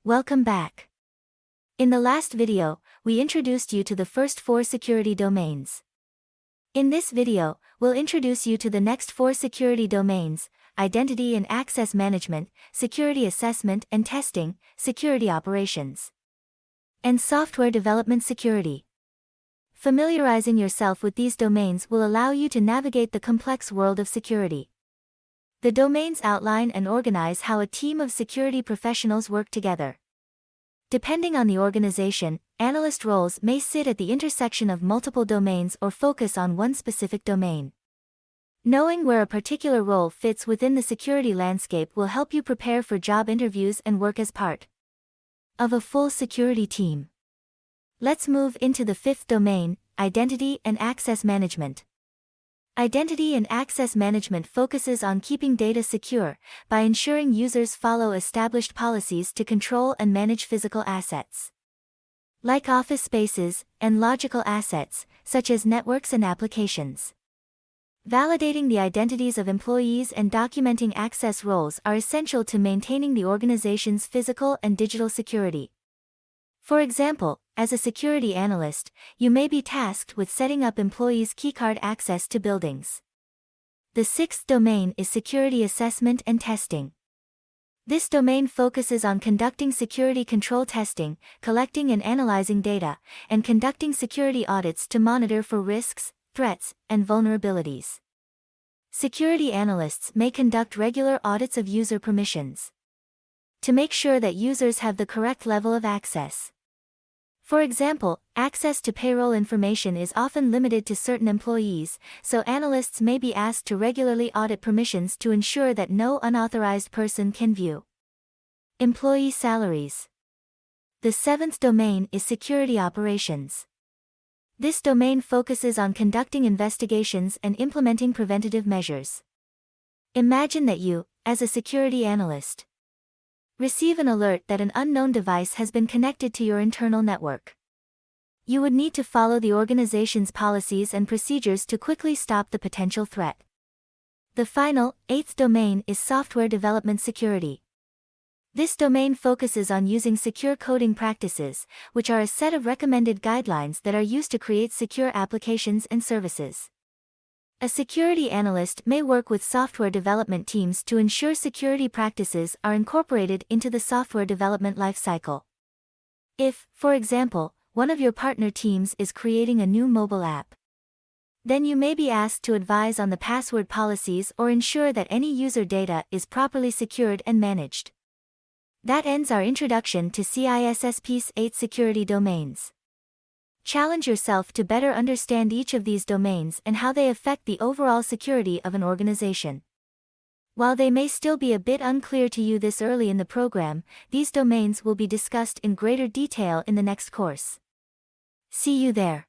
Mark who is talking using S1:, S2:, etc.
S1: Welcome back. In the last video, we introduced you to the first 4 security domains. In this video, we'll introduce you to the next 4 security domains: identity and access management, security assessment and testing, security operations, and software development security. Familiarizing yourself with these domains will allow you to navigate the complex world of security. The domains outline and organize how a team of security professionals work together. Depending on the organization, analyst roles may sit at the intersection of multiple domains or focus on one specific domain. Knowing where a particular role fits within the security landscape will help you prepare for job interviews and work as part of a full security team. Let's move into the 5th domain, identity and access management. Identity and access management focuses on keeping data secure by ensuring users follow established policies to control and manage physical assets, like office spaces, and logical assets, such as networks and applications. Validating the identities of employees and documenting access roles are essential to maintaining the organization's physical and digital security. For example, as a security analyst, you may be tasked with setting up employees' keycard access to buildings. The 6th domain is security assessment and testing. This domain focuses on conducting security control testing, collecting and analyzing data, and conducting security audits to monitor for risks, threats, and vulnerabilities. Security analysts may conduct regular audits of user permissions to make sure that users have the correct level of access. For example, access to payroll information is often limited to certain employees, so analysts may be asked to regularly audit permissions to ensure that no unauthorized person can view employee salaries. The 7th domain is security operations. This domain focuses on conducting investigations and implementing preventative measures. Imagine that you, as a security analyst, receive an alert that an unknown device has been connected to your internal network. You would need to follow the organization's policies and procedures to quickly stop the potential threat. The final, 8th domain is software development security. This domain focuses on using secure coding practices, which are a set of recommended guidelines that are used to create secure applications and services. A security analyst may work with software development teams to ensure security practices are incorporated into the software development lifecycle. If, for example, one of your partner teams is creating a new mobile app, then you may be asked to advise on the password policies or ensure that any user data is properly secured and managed. That ends our introduction to CISSP's 8 security domains. Challenge yourself to better understand each of these domains and how they affect the overall security of an organization. While they may still be a bit unclear to you this early in the program, these domains will be discussed in greater detail in the next course. See you there.